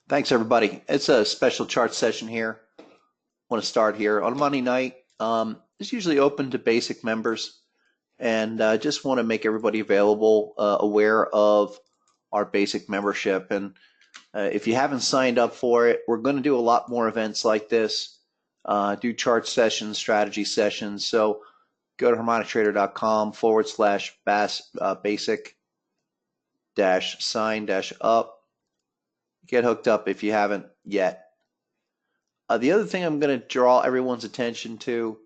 Thanks, everybody. It's a special chart session here. I want to start here on Monday night. It's usually open to basic members, and just want to make everybody available, aware of our basic membership. And if you haven't signed up for it, we're going to do a lot more events like this, do chart sessions, strategy sessions. So go to harmonictrader.com/basic sign up. Get hooked up if you haven't yet. The other thing I'm going to draw everyone's attention to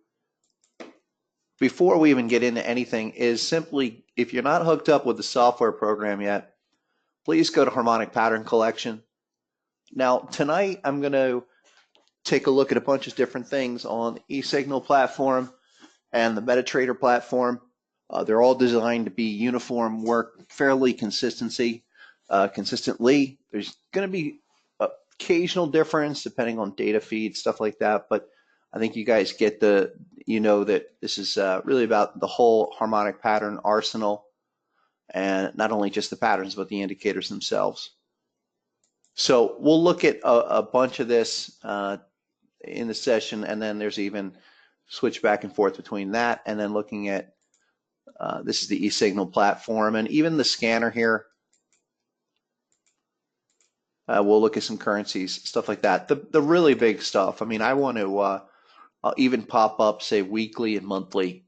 before we even get into anything is simply, if you're not hooked up with the software program yet, please go to Harmonic Pattern Collection. Now, tonight I'm going to take a look at a bunch of different things on the eSignal platform and the MetaTrader platform. They're all designed to be uniform, work fairly consistently. There's going to be occasional difference depending on data feed, stuff like that, but I think you guys get that this is really about the whole harmonic pattern arsenal, and not only just the patterns but the indicators themselves. So we'll look at a bunch of this in the session, and then there's even switch back and forth between that and then looking at this is the eSignal platform, and even the scanner here. We'll look at some currencies, stuff like that. The really big stuff. I mean, I want to I'll even pop up, say, weekly and monthly.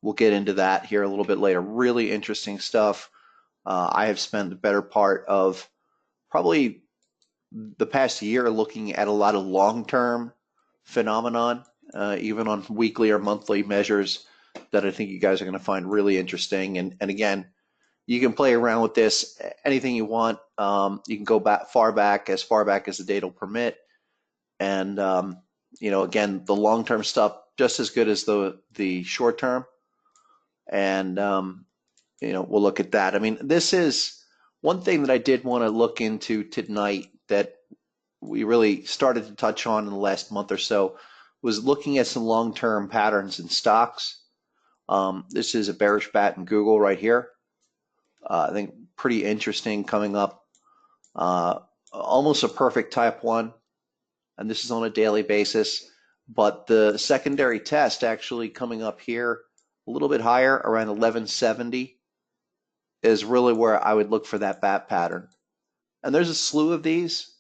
We'll get into that here a little bit later. Really interesting stuff. I have spent the better part of probably the past year looking at a lot of long-term phenomenon, even on weekly or monthly measures that I think you guys are going to find really interesting. And again, you can play around with this anything you want. You can go as far back as the data will permit. And, again, the long-term stuff, just as good as the short-term. And, we'll look at that. I mean, this is one thing that I did want to look into tonight that we really started to touch on in the last month or so was looking at some long-term patterns in stocks. This is a bearish bat in Google right here. I think pretty interesting coming up. Almost a perfect type 1, and this is on a daily basis. But the secondary test actually coming up here a little bit higher, around 1170, is really where I would look for that bat pattern. And there's a slew of these.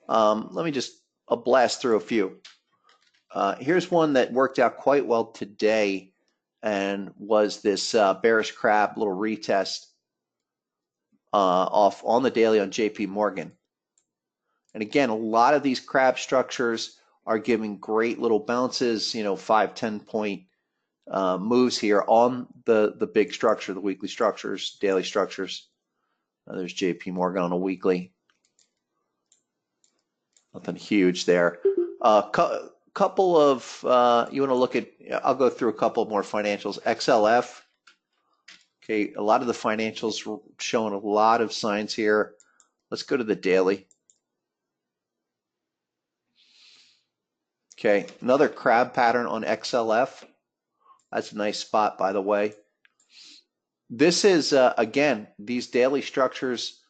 Let me just blast through a few. Here's one that worked out quite well today and was this bearish crab little retest off on the daily on JP Morgan. And again, a lot of these crab structures are giving great little bounces, 5-10 point moves here on the big structure, the weekly structures, daily structures. There's JP Morgan on a weekly. Nothing huge there. Couple of, you want to look at, I'll go through a couple more financials. XLF. Okay, a lot of the financials showing a lot of signs here. Let's go to the daily. Okay, another crab pattern on XLF. That's a nice spot, by the way. This is, again, these daily structures,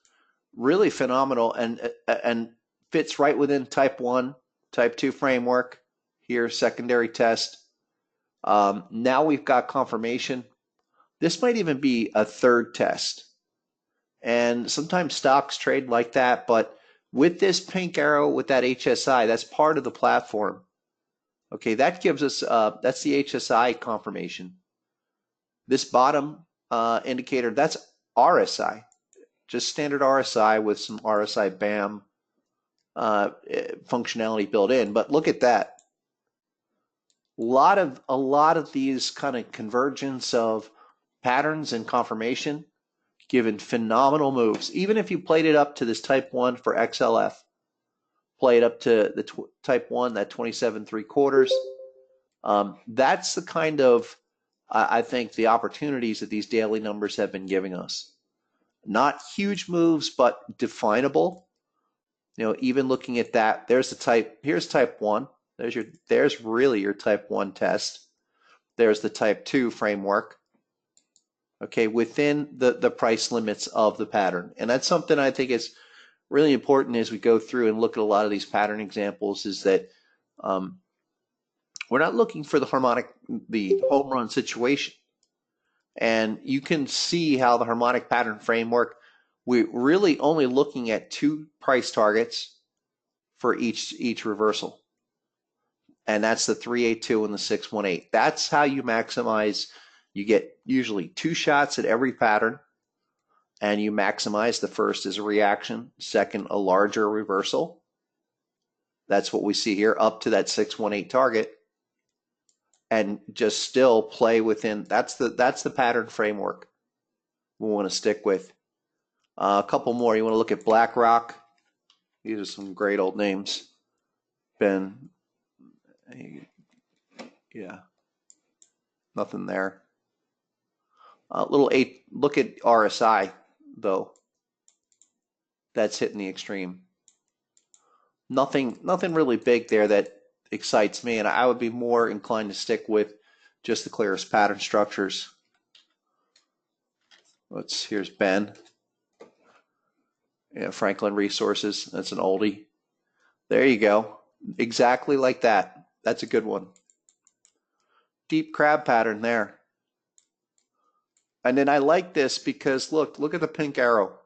really phenomenal and fits right within type 1, type 2 framework. Here, secondary test. Now we've got confirmation. This might even be a third test. And sometimes stocks trade like that, but with this pink arrow, with that HSI, that's part of the platform. Okay, that gives us, that's the HSI confirmation. This bottom indicator, that's RSI, just standard RSI with some RSI BAM functionality built in. But look at that. A lot of these kind of convergence of patterns and confirmation given phenomenal moves. Even if you played it up to this type 1 for XLF, play it up to the type 1, that 27.75. That's the kind of, I think, the opportunities that these daily numbers have been giving us. Not huge moves, but definable. Even looking at that, there's the type, here's type 1. There's really your type 1 test. There's the type 2 framework. Okay, within the price limits of the pattern. And that's something I think is really important as we go through and look at a lot of these pattern examples is that um, we're not looking for the home run situation. And you can see how the harmonic pattern framework, we're really only looking at two price targets for each reversal. And that's the 382 and the 618. That's how you maximize. You get usually two shots at every pattern, and you maximize the first as a reaction, second a larger reversal. That's what we see here up to that 618 target, and just still play within. That's the pattern framework we want to stick with. A couple more. You want to look at BlackRock. These are some great old names. Ben, yeah, nothing there. Little eight. Look at RSI though. That's hitting the extreme. Nothing really big there that excites me, and I would be more inclined to stick with just the clearest pattern structures. Here's Ben. Yeah, Franklin Resources. That's an oldie. There you go. Exactly like that. That's a good one. Deep crab pattern there. And then I like this because look at the pink arrow.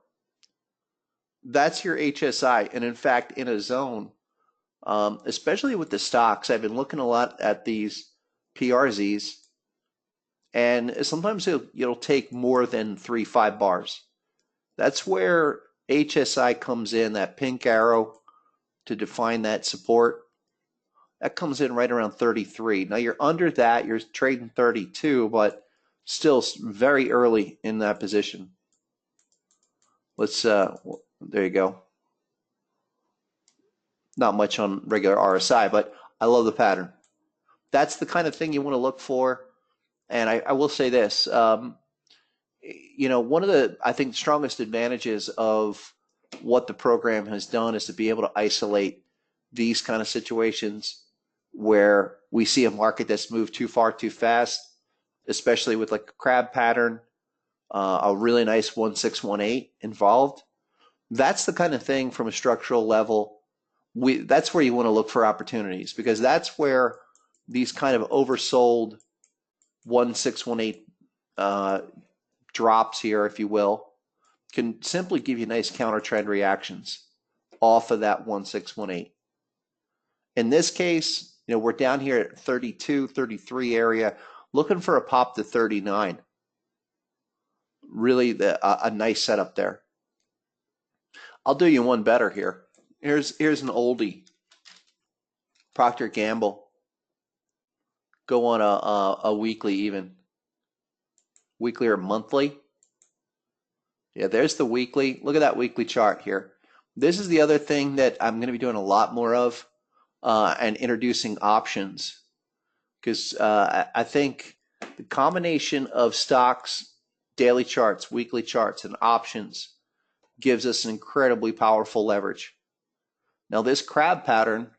That's your HSI. And in fact, in a zone, especially with the stocks, I've been looking a lot at these PRZs, and sometimes it'll take more than 3-5 bars. That's where HSI comes in, that pink arrow to define that support. That comes in right around 33. Now you're under that, you're trading 32, but still very early in that position. There you go. Not much on regular RSI, but I love the pattern. That's the kind of thing you want to look for. And I will say this, one of the, I think, strongest advantages of what the program has done is to be able to isolate these kind of situations where we see a market that's moved too far too fast, especially with like a crab pattern, a really nice 1618 involved. That's the kind of thing from a structural level. That's where you want to look for opportunities, because that's where these kind of oversold 1618 drops here, if you will, can simply give you nice counter trend reactions off of that 1618. In this case, we're down here at 32, 33 area, looking for a pop to 39. Really a nice setup there. I'll do you one better here. Here's an oldie. Procter Gamble. Go on a weekly even. Weekly or monthly. Yeah, there's the weekly. Look at that weekly chart here. This is the other thing that I'm going to be doing a lot more of, and introducing options. Because I think the combination of stocks, daily charts, weekly charts, and options gives us an incredibly powerful leverage. Now this crab pattern,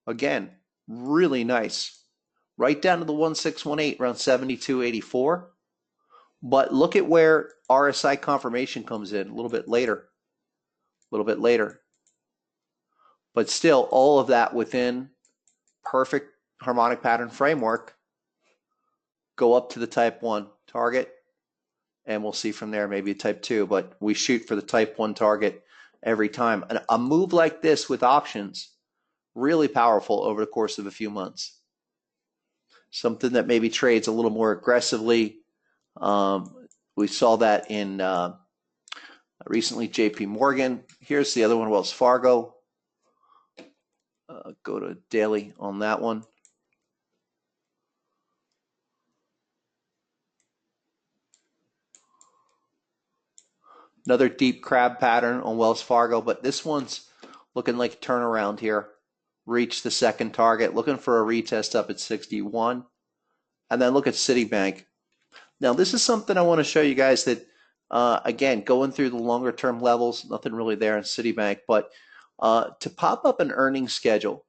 again, really nice. Right down to the 1618, around 72.84. But look at where RSI confirmation comes in a little bit later. But still, all of that within perfect harmonic pattern framework. Go up to the type 1 target, and we'll see from there maybe a type 2, but we shoot for the type 1 target every time. And a move like this with options, really powerful over the course of a few months. Something that maybe trades a little more aggressively. We saw that in recently JP Morgan. Here's the other one, Wells Fargo. Go to daily on that one. Another deep crab pattern on Wells Fargo, but this one's looking like a turnaround here. Reach the second target, looking for a retest up at 61. And then look at Citibank. Now this is something I want to show you guys that, again, going through the longer term levels, nothing really there in Citibank, but to pop up an earnings schedule.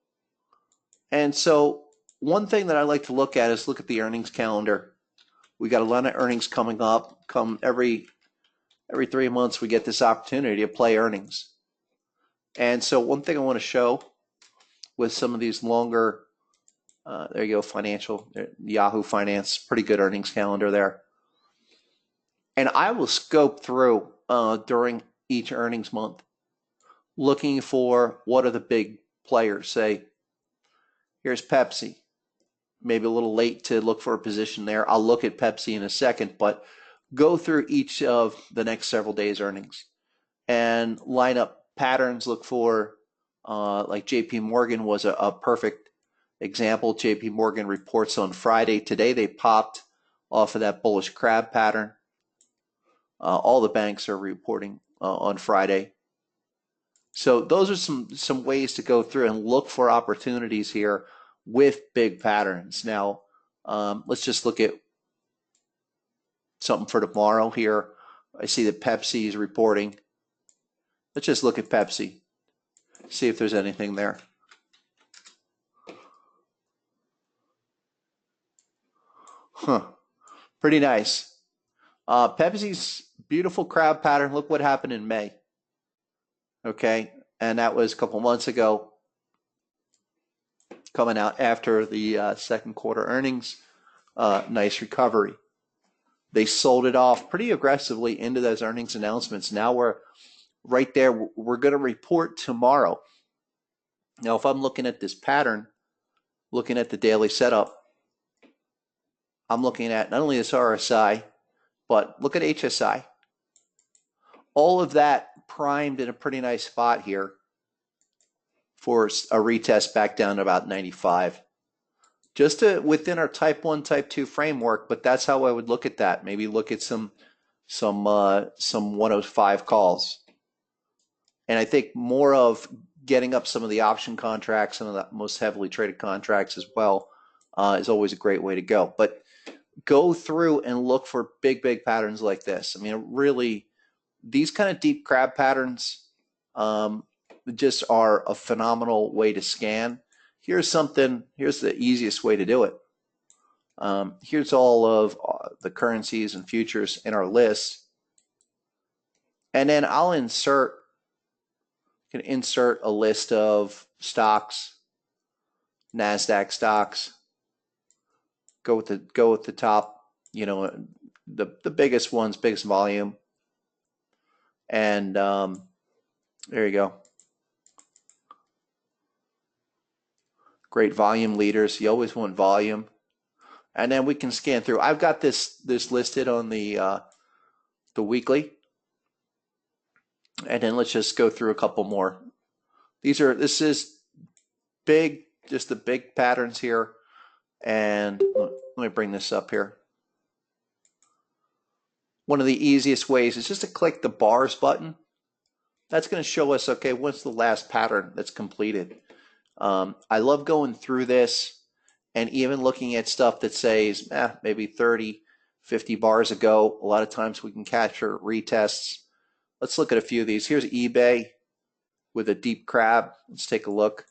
And so one thing that I like to look at is look at the earnings calendar. We got a lot of earnings coming up. Every 3 months we get this opportunity to play earnings. And so one thing I want to show with some of these longer, there you go, financial, Yahoo Finance, pretty good earnings calendar there. And I will scope through during each earnings month, looking for what are the big players. Say, here's Pepsi. Maybe a little late to look for a position there. I'll look at Pepsi in a second, but go through each of the next several days' earnings and line up patterns. Look for, like JP Morgan was a perfect example. JP Morgan reports on Friday. Today they popped off of that bullish crab pattern. All the banks are reporting on Friday. So those are some ways to go through and look for opportunities here with big patterns. Now, let's just look at something for tomorrow here. I see that Pepsi is reporting. Let's just look at Pepsi, see if there's anything there. Pretty nice. Pepsi's beautiful crab pattern. Look what happened in May. Okay, and that was a couple months ago, coming out after the second quarter earnings. Nice recovery. They sold it off pretty aggressively into those earnings announcements. Now we're right there. We're going to report tomorrow. Now, if I'm looking at this pattern, looking at the daily setup, I'm looking at not only this RSI, but look at HSI. All of that primed in a pretty nice spot here for a retest back down to about 95. Just within our type 1, type 2 framework, but that's how I would look at that. Maybe look at some 105 calls. And I think more of getting up some of the option contracts, some of the most heavily traded contracts as well, is always a great way to go. But go through and look for big patterns like this. I mean, really, these kind of deep crab patterns just are a phenomenal way to scan. Here's the easiest way to do it. Here's all of the currencies and futures in our list. And then I'll can insert a list of stocks, NASDAQ stocks. Go with the top, the biggest ones, biggest volume. And there you go. Great volume leaders. You always want volume. And then we can scan through. I've got this listed on the weekly. And then let's just go through a couple more. This is big, just the big patterns here. And let me bring this up here. One of the easiest ways is just to click the bars button. That's going to show us, okay, what's the last pattern that's completed. I love going through this and even looking at stuff that says maybe 30, 50 bars ago. A lot of times we can capture retests. Let's look at a few of these. Here's eBay with a deep crab. Let's take a look.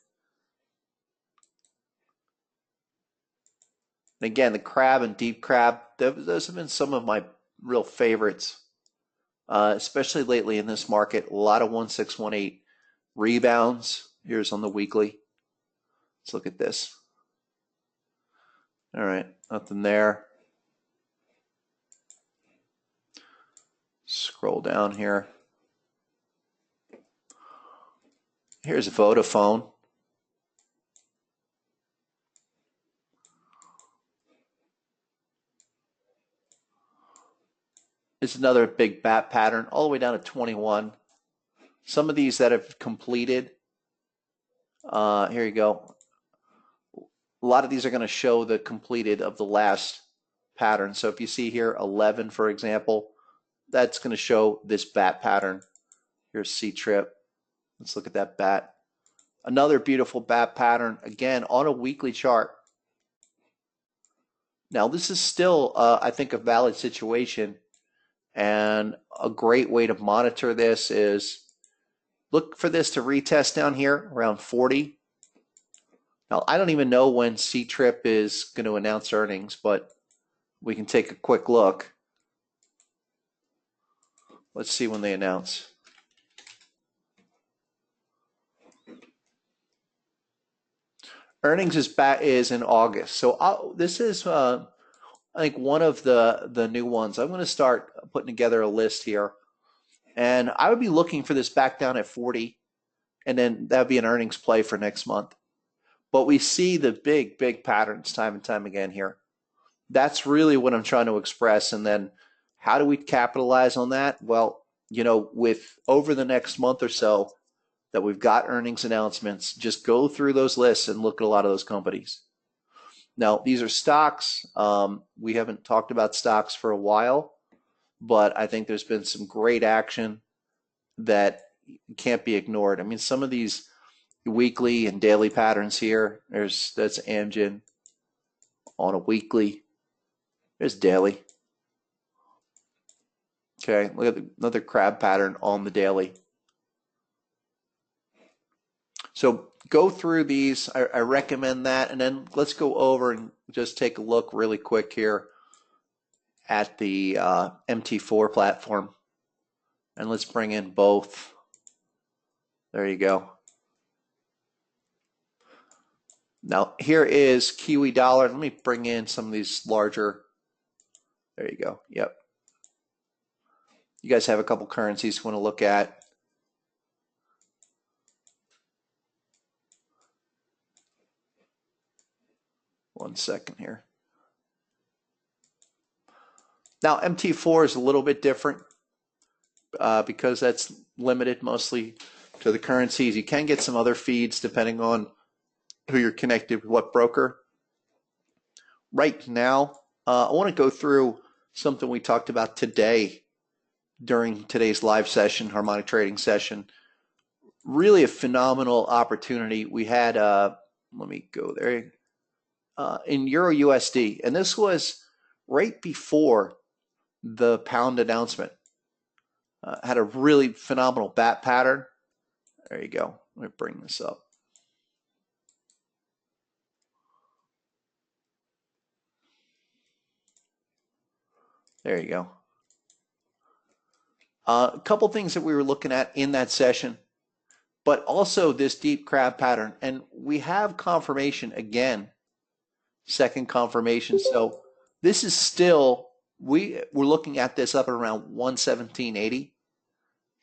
And again, the crab and deep crab, those have been some of my real favorites, especially lately in this market. A lot of 1618 rebounds. Here's on the weekly. Let's look at this. All right, nothing there. Scroll down here. Here's Vodafone. It's another big bat pattern all the way down to 21. Some of these that have completed, here you go. A lot of these are going to show the completed of the last pattern. So if you see here 11, for example, that's going to show this bat pattern. Here's C-Trip. Let's look at that bat. Another beautiful bat pattern, again, on a weekly chart. Now, this is still, I think, a valid situation. And a great way to monitor this is look for this to retest down here around 40. Now, I don't even know when C-Trip is going to announce earnings, but we can take a quick look. Let's see when they announce. Earnings is in August. So this is I think one of the new ones. I'm going to start putting together a list here, and I would be looking for this back down at 40, and then that would be an earnings play for next month. But we see the big patterns time and time again here. That's really what I'm trying to express. And then how do we capitalize on that? Well, with over the next month or so that we've got earnings announcements, just go through those lists and look at a lot of those companies. Now, these are stocks. We haven't talked about stocks for a while, but I think there's been some great action that can't be ignored. I mean, some of these weekly and daily patterns here, that's Amgen on a weekly. There's daily. Okay, look at another crab pattern on the daily. So go through these. I recommend that. And then let's go over and just take a look really quick here at the MT4 platform. And let's bring in both. There you go. Now here is Kiwi dollar. Let me bring in some of these larger. There you go. Yep. You guys have a couple currencies you want to look at. One second here. Now MT4 is a little bit different because that's limited mostly to the currencies. You can get some other feeds depending on who you're connected with, what broker. Right now, I want to go through something we talked about today during today's live session, Harmonic trading session. Really a phenomenal opportunity. We had, let me go there, in Euro USD. And this was right before the pound announcement. Had a really phenomenal bat pattern. There you go. Let me bring this up. There you go. A couple things that we were looking at in that session, but also this deep crab pattern. And we have confirmation again, second confirmation. So this is still, we're looking at this up at around 117.80.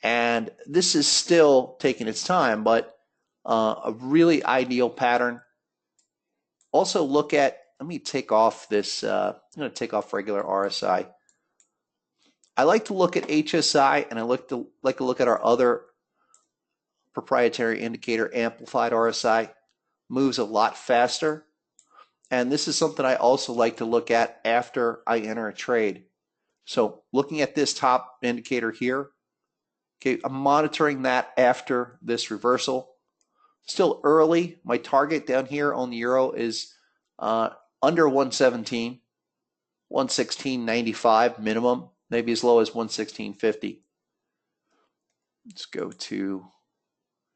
And this is still taking its time, but a really ideal pattern. Also look at, let me take off this, I'm going to take off regular RSI. I like to look at HSI, and I like to look at our other proprietary indicator, amplified RSI. Moves a lot faster. And this is something I also like to look at after I enter a trade. So looking at this top indicator here, okay, I'm monitoring that after this reversal. Still early. My target down here on the euro is under 117, 116.95 minimum, maybe as low as 116.50. Let's go to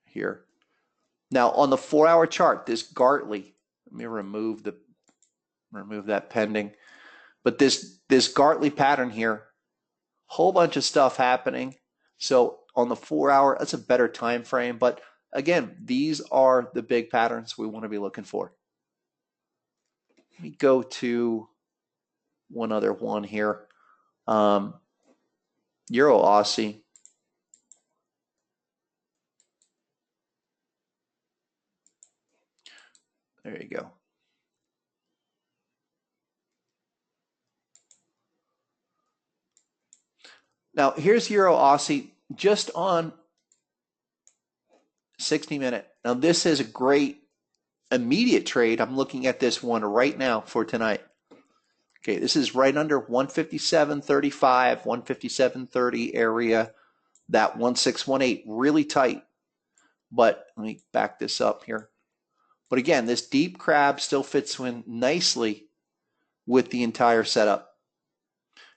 here. Now on the 4-hour chart, this Gartley, let me remove that pending. But this Gartley pattern here, whole bunch of stuff happening. So on the 4-hour, that's a better time frame. But again, these are the big patterns we want to be looking for. Let me go to one other one here. Euro Aussie. There you go. Now here's Euro Aussie just on 60-minute. Now this is a great immediate trade. I'm looking at this one right now for tonight. Okay, this is right under 157.35, 157.30 area, that 1618, really tight. But let me back this up here. But again, this deep crab still fits in nicely with the entire setup.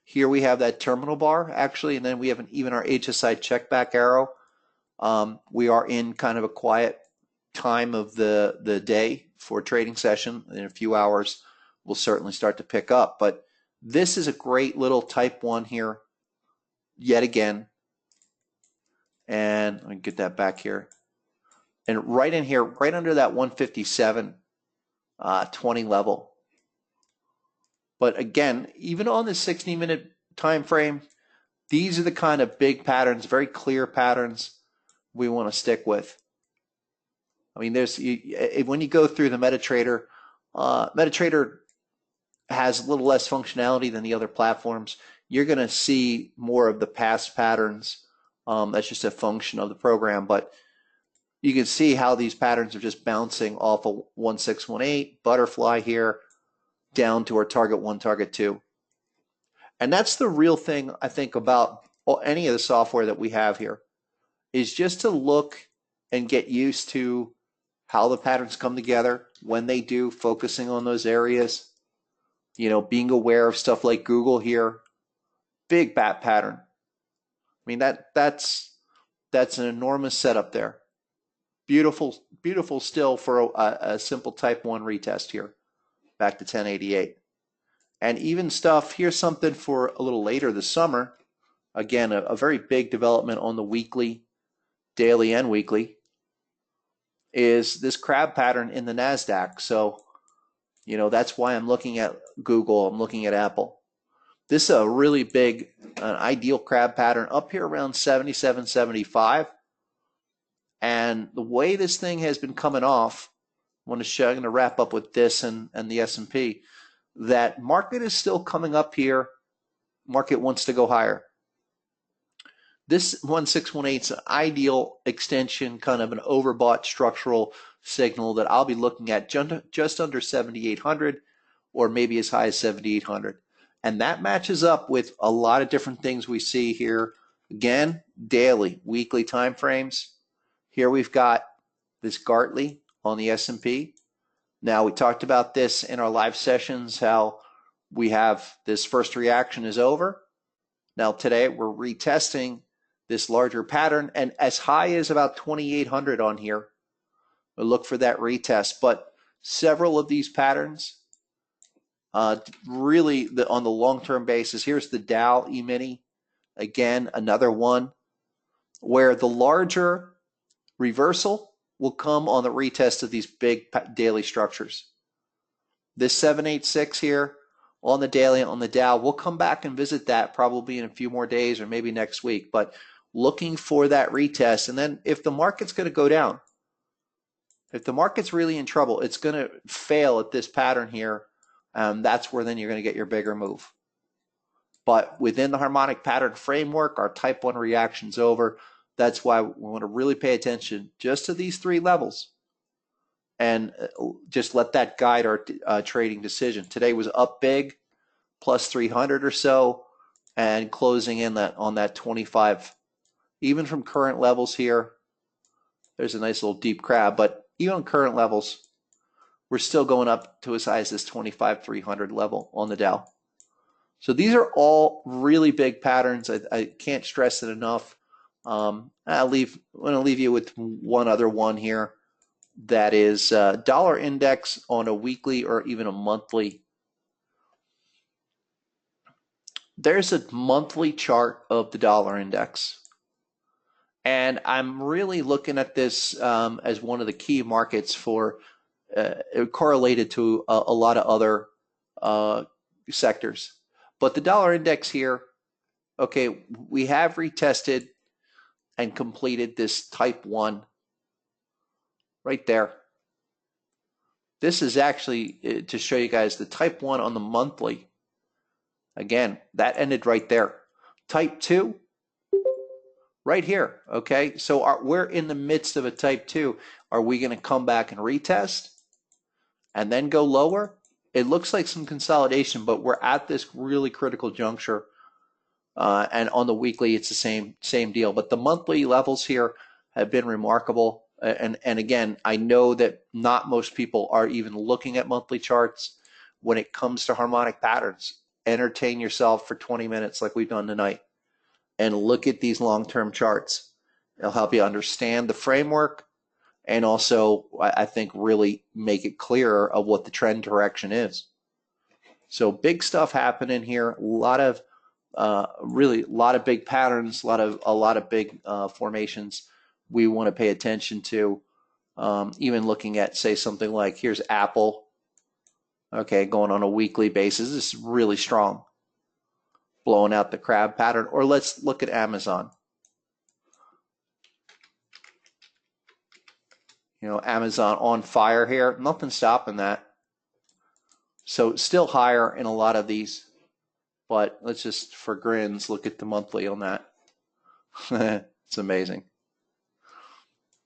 Here we have that terminal bar actually, and then we have even our HSI check back arrow. We are in kind of a quiet time of the day for a trading session. In a few hours, we'll certainly start to pick up. But this is a great little type 1 here, yet again. And let me get that back here. And right in here, right under that 157, 20 level. But again, even on the 60-minute time frame, these are the kind of big patterns, very clear patterns we want to stick with. I mean, when you go through the MetaTrader, MetaTrader has a little less functionality than the other platforms. You're going to see more of the past patterns. That's just a function of the program, but you can see how these patterns are just bouncing off of 1618, butterfly here, down to our target 1, target 2. And that's the real thing, I think, about any of the software that we have here, is just to look and get used to how the patterns come together, when they do, focusing on those areas, being aware of stuff like Google here, big bat pattern. I mean, that's an enormous setup there. Beautiful, beautiful still for a simple type 1 retest here, back to 1088. And even stuff, here's something for a little later this summer. Again, a very big development on the weekly, daily and weekly, is this crab pattern in the NASDAQ. So, that's why I'm looking at Google, I'm looking at Apple. This is a really big, ideal crab pattern up here around 77.75. And the way this thing has been coming off, I'm going to wrap up with this and the S&P, that market is still coming up here. Market wants to go higher. This 1618 is an ideal extension, kind of an overbought structural signal that I'll be looking at just under 7,800 or maybe as high as 7,800. And that matches up with a lot of different things we see here. Again, daily, weekly time frames. Here we've got this Gartley on the S&P. Now, we talked about this in our live sessions, how we have this first reaction is over. Now, today we're retesting this larger pattern, and as high as about 2,800 on here. We'll look for that retest. But several of these patterns, really on the long-term basis, here's the Dow E-mini. Again, another one where the larger reversal will come on the retest of these big daily structures. This 786 here on the daily, on the Dow, we'll come back and visit that probably in a few more days or maybe next week, but looking for that retest. And then if the market's going to go down, if the market's really in trouble, it's going to fail at this pattern here. That's where then you're going to get your bigger move. But within the harmonic pattern framework, our type 1 reaction's over. That's why we want to really pay attention just to these 3 levels and just let that guide our trading decision. Today was up big, plus 300 or so, and closing in on that 25. Even from current levels here, there's a nice little deep crab, but even on current levels, we're still going up to as high as this 25,300 level on the Dow. So these are all really big patterns. I can't stress it enough. I'm going to leave you with one other one here. That is dollar index on a weekly or even a monthly. There's a monthly chart of the dollar index. And I'm really looking at this as one of the key markets for correlated to a lot of other sectors. But the dollar index here, okay, we have retested and completed this type 1 right there. This is actually to show you guys the type 1 on the monthly. Again, that ended right there. Type 2, right here, okay? So we're in the midst of a type 2. Are we going to come back and retest and then go lower? It looks like some consolidation, but we're at this really critical juncture. And on the weekly, it's the same deal. But the monthly levels here have been remarkable. And again, I know that not most people are even looking at monthly charts when it comes to harmonic patterns. Entertain yourself for 20 minutes like we've done tonight and look at these long-term charts. It'll help you understand the framework and also, I think, really make it clearer of what the trend direction is. So big stuff happening here. A lot of big patterns, a lot of big formations we want to pay attention to. Even looking at, say, something like here's Apple Okay, going on a weekly basis. This is really strong, blowing out the crab pattern. Or let's look at Amazon. You know, Amazon on fire here. Nothing stopping that. So still higher in a lot of these, but let's just, for grins, look at the monthly on that. It's amazing.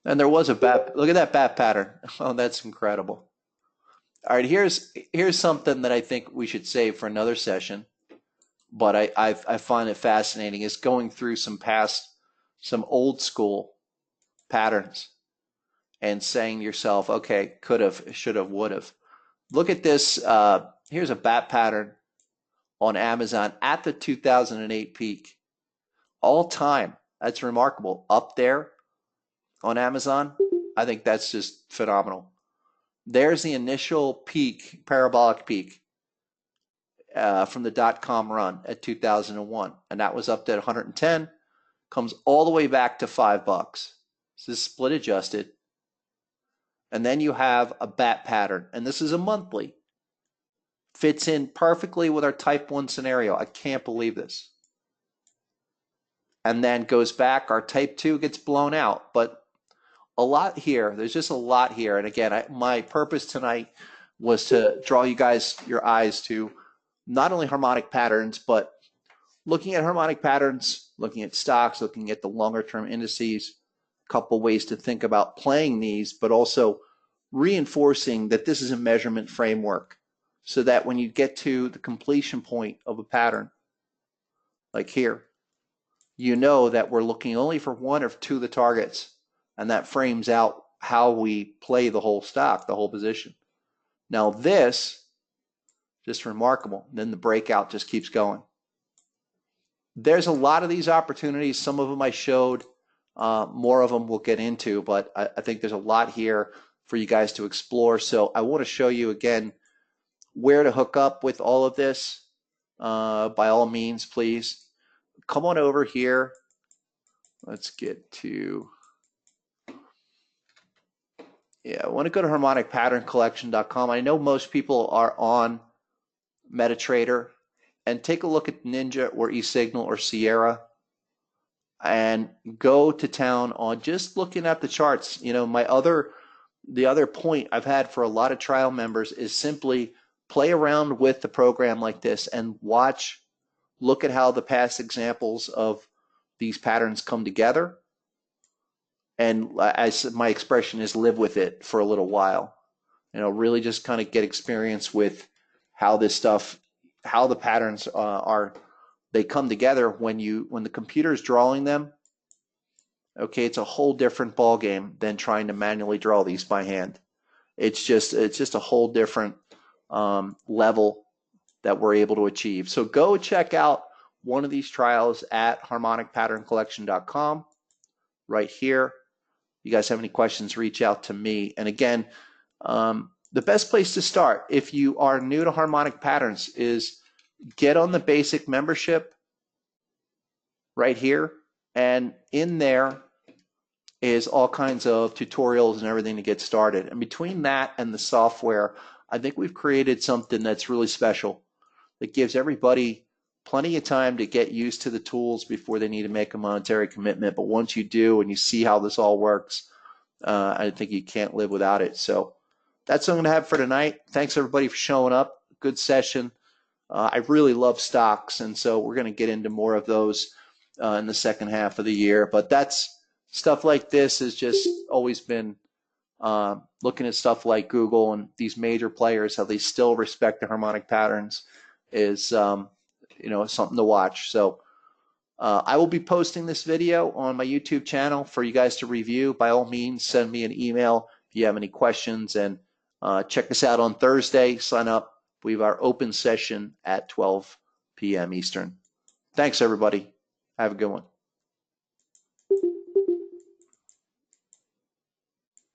And there was a bat. Look at that bat pattern. Oh, that's incredible. All right, here's something that I think we should save for another session, but I find it fascinating is going through some old school patterns and saying to yourself, okay, could have, should have, would have. Look at this. Here's a bat pattern on Amazon at the 2008 peak. All time. That's remarkable. Up there on Amazon, I think that's just phenomenal. There's the initial peak, parabolic peak from the dot-com run at 2001, and that was up to 110, comes all the way back to $5. This is split adjusted. And then you have a bat pattern, and this is a monthly. Fits in perfectly with our type 1 scenario. I can't believe this. And then goes back, our type 2 gets blown out, but a lot here. There's just a lot here. And again, my purpose tonight was to draw you guys, your eyes to not only harmonic patterns, but looking at harmonic patterns, looking at stocks, looking at the longer term indices, a couple ways to think about playing these, but also reinforcing that this is a measurement framework so that when you get to the completion point of a pattern, like here, you know that we're looking only for one or two of the targets, and that frames out how we play the whole stock, the whole position. Now this, just remarkable. Then the breakout just keeps going. There's a lot of these opportunities. Some of them I showed, more of them we'll get into, but I think there's a lot here for you guys to explore. So I want to show you again where to hook up with all of this. By all means, please come on over here. Let's get to, yeah, I want to go to harmonicpatterncollection.com. I know most people are on MetaTrader, and take a look at Ninja or eSignal or Sierra and go to town on just looking at the charts. You know, the other point I've had for a lot of trial members is simply play around with the program like this and look at how the past examples of these patterns come together. And as my expression is, live with it for a little while. You know, really just kind of get experience with how this stuff, how the patterns they come together when the computer's drawing them. Okay, it's a whole different ball game than trying to manually draw these by hand. It's just a whole different level that we're able to achieve. So go check out one of these trials at harmonicpatterncollection.com right here. You guys have any questions, reach out to me. And again, the best place to start if you are new to harmonic patterns is get on the basic membership right here. And in there is all kinds of tutorials and everything to get started. And between that and the software, I think we've created something that's really special that gives everybody plenty of time to get used to the tools before they need to make a monetary commitment. But once you do and you see how this all works, I think you can't live without it. So that's what I'm going to have for tonight. Thanks everybody for showing up. Good session. I really love stocks, and so we're going to get into more of those in the second half of the year. But that's stuff like this has just always been looking at stuff like Google and these major players, how they still respect the harmonic patterns is something to watch. So I will be posting this video on my YouTube channel for you guys to review. By all means, send me an email if you have any questions, and check us out on Thursday. Sign up. We have our open session at 12 p.m. Eastern. Thanks, everybody. Have a good one.